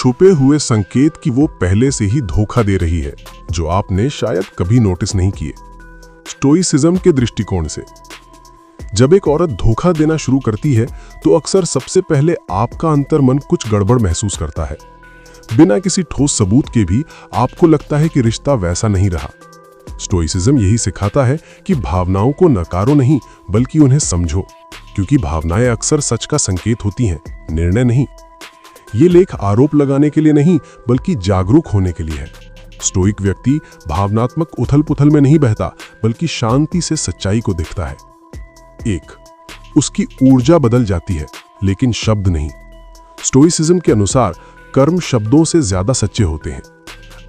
छुपे हुए संकेत कि वो पहले से ही धोखा दे रही है, जो आपने शायद कभी नोटिस नहीं किए। स्टोइसिज्म के दृष्टिकोण से जब एक औरत धोखा देना शुरू करती है तो अक्सर सबसे पहले आपका अंतर्मन कुछ गड़बड़ महसूस करता है। बिना किसी ठोस सबूत के भी आपको लगता है कि रिश्ता वैसा नहीं रहा। स्टोइसिज्म यही सिखाता है कि भावनाओं को नकारो नहीं, बल्कि उन्हें समझो, क्योंकि भावनाएं अक्सर सच का संकेत होती हैं, निर्णय नहीं। ये लेख आरोप लगाने के लिए नहीं, बल्कि जागरूक होने के लिए है। स्टोइक व्यक्ति भावनात्मक उथल-पुथल में नहीं बहता, बल्कि शांति से सच्चाई को देखता है। 1. उसकी ऊर्जा बदल जाती है, लेकिन शब्द नहीं। स्टोइसिज्म के अनुसार कर्म शब्दों से ज्यादा सच्चे होते हैं।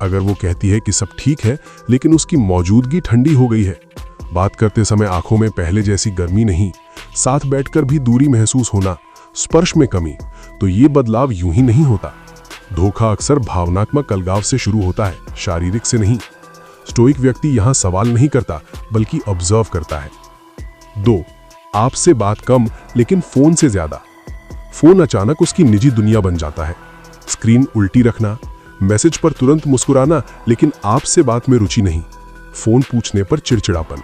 अगर वो कहती है कि सब ठीक है, लेकिन उसकी मौजूदगी ठंडी हो गई है, बात करते समय आंखों में पहले जैसी गर्मी नहीं, साथ बैठकर भी दूरी महसूस होना, स्पर्श में कमी, तो ये बदलाव यूं ही नहीं होता। धोखा अक्सर भावनात्मक अलगाव से शुरू होता है, शारीरिक से नहीं। स्टोइक व्यक्ति यहां सवाल नहीं करता, बल्कि ऑब्जर्व करता है। 2. आपसे बात कम, लेकिन फोन से ज्यादा। फोन अचानक उसकी निजी दुनिया बन जाता है। स्क्रीन उल्टी रखना, मैसेज पर तुरंत मुस्कुराना, लेकिन आपसे बात में रुचि नहीं। फोन पूछने पर चिड़चिड़ापन।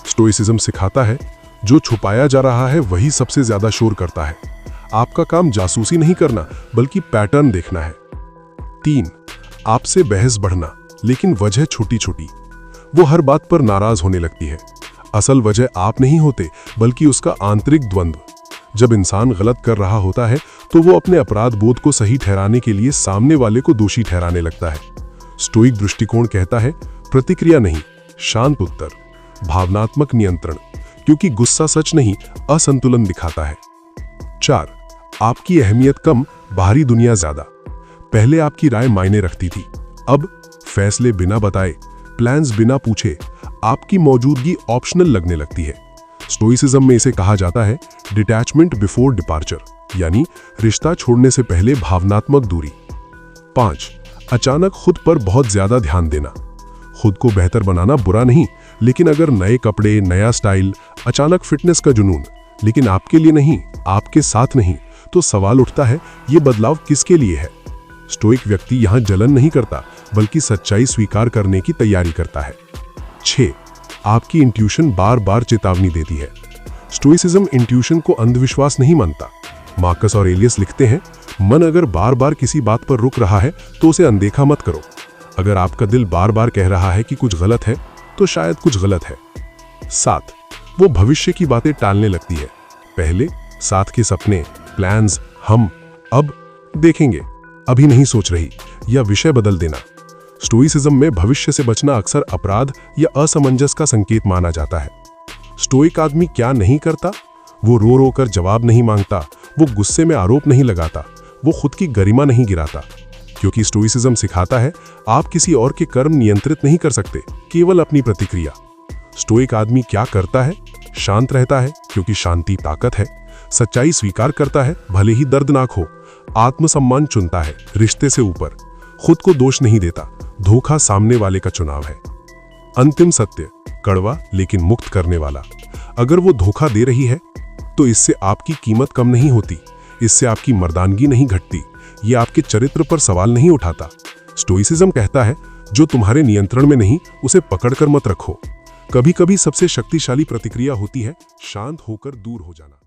स्टोइसिज्म सिखाता है, जो छुपाया जा रहा है वही सबसे ज्यादा शोर करता है। आपका काम जासूसी नहीं करना, बल्कि पैटर्न देखना है। 3. आपसे बहस बढ़ना, लेकिन वजह छोटी छोटी। वो हर बात पर नाराज होने लगती है। असल वजह आप नहीं होते, बल्कि उसका आंतरिक द्वंद्व। जब इंसान गलत कर रहा होता है तो वो अपने अपराध बोध को सही ठहराने के लिए सामने वाले को दोषी ठहराने लगता है। स्टोइक दृष्टिकोण कहता है, प्रतिक्रिया नहीं, शांत उत्तर, भावनात्मक नियंत्रण, क्योंकि गुस्सा सच नहीं, असंतुलन दिखाता है। 4. आपकी अहमियत कम, बाहरी दुनिया ज्यादा। पहले आपकी राय मायने रखती थी, अब फैसले बिना बताए, प्लान्स बिना पूछे, आपकी मौजूदगी ऑप्शनल लगने लगती है। स्टोइसिज्म में इसे कहा जाता है डिटैचमेंट बिफोर डिपार्चर, यानी रिश्ता छोड़ने से पहले भावनात्मक दूरी। 5. अचानक खुद पर बहुत ज्यादा ध्यान देना। खुद को बेहतर बनाना बुरा नहीं, लेकिन अगर नए कपड़े, नया स्टाइल, अचानक फिटनेस का जुनून, लेकिन आपके लिए नहीं, आपके साथ नहीं, तो सवाल उठता है, ये बदलाव किसके लिए है? स्टोइक व्यक्ति यहां जलन नहीं करता, बल्कि सच्चाई स्वीकार करने की तैयारी करता है। 6. आपकी इंट्यूशन बार बार चेतावनी देती है। स्टोइसिज्म इंट्यूशन को अंधविश्वास नहीं मानता। मार्कस ऑरेलियस लिखते हैं, मन अगर बार बार किसी बात पर रुक रहा है तो उसे अनदेखा मत करो। अगर आपका दिल बार बार कह रहा है कि कुछ गलत है, तो शायद कुछ गलत है। 7. वो भविष्य की बातें टालने लगती है। पहले साथ के सपने, प्लान्स, हम अब देखेंगे, अभी नहीं सोच रही, या विषय बदल देना। स्टोइसिज्म में भविष्य से बचना अक्सर अपराध या असमंजस का संकेत माना जाता है। स्टोइक आदमी क्या नहीं करता? वो रो रो कर जवाब नहीं मांगता, वो गुस्से में आरोप नहीं लगाता, वो खुद की गरिमा नहीं गिराता, क्योंकि स्टोइसिज्म सिखाता है आप किसी और के कर्म नियंत्रित नहीं कर सकते, केवल अपनी प्रतिक्रिया। स्टोइक आदमी क्या करता है? शांत रहता है, क्योंकि शांति ताकत है। सच्चाई स्वीकार करता है, भले ही दर्दनाक हो। आत्मसम्मान चुनता है, रिश्ते से ऊपर। खुद को दोष नहीं देता, धोखा सामने वाले का चुनाव है। अंतिम सत्य, कड़वा लेकिन मुक्त करने वाला। अगर वो धोखा दे रही है तो इससे आपकी कीमत कम नहीं होती, इससे आपकी मर्दानगी नहीं घटती, ये आपके चरित्र पर सवाल नहीं उठाता। स्टोइसिज्म कहता है, जो तुम्हारे नियंत्रण में नहीं, उसे पकड़कर मत रखो। कभी कभी सबसे शक्तिशाली प्रतिक्रिया होती है शांत होकर दूर हो जाना।